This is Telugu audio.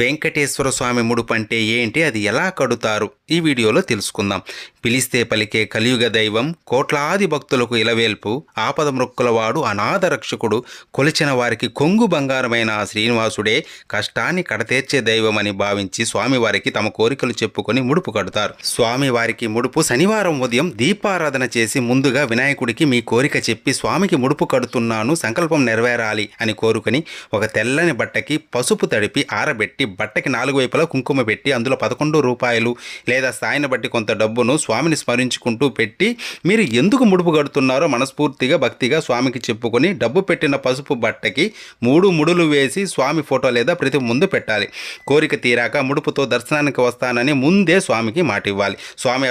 వెంకటేశ్వర స్వామి ముడుపు అంటే ఏంటి, అది ఎలా కడుతారు, ఈ వీడియోలో తెలుసుకుందాం. పిలిస్తే పలికే కలియుగ దైవం, కోట్లాది భక్తులకు ఇలవేల్పు, ఆపద మృక్కులవాడు, అనాథ రక్షకుడు, కొలిచిన వారికి కొంగు బంగారమైన ఆ శ్రీనివాసుడే కష్టాన్ని కడతీర్చే దైవం అని భావించి స్వామివారికి తమ కోరికలు చెప్పుకొని ముడుపు కడతారు. స్వామివారికి ముడుపు శనివారం ఉదయం దీపారాధన చేసి ముందుగా వినాయకుడికి మీ కోరిక చెప్పి స్వామికి ముడుపు కడుతున్నాను, సంకల్పం నెరవేరాలి అని కోరుకొని ఒక తెల్లని బట్టకి పసుపు తడిపి ఆరబెట్టి బట్టకి 4 వైపులా కుంకుమ పెట్టి అందులో 11 రూపాయలు లేదా స్థాయిని బట్టి కొంత డబ్బును స్వామిని స్మరించుకుంటూ పెట్టి మీరు ఎందుకు ముడుపు కడుతున్నారో మనస్ఫూర్తిగా భక్తిగా స్వామికి చెప్పుకొని డబ్బు పెట్టిన పసుపు బట్టకి 3 ముడులు వేసి స్వామి ఫోటో లేదా ప్రతి ముందు పెట్టాలి. కోరిక తీరాక ముడుపుతో దర్శనానికి వస్తానని ముందే స్వామికి మాట ఇవ్వాలి. స్వామి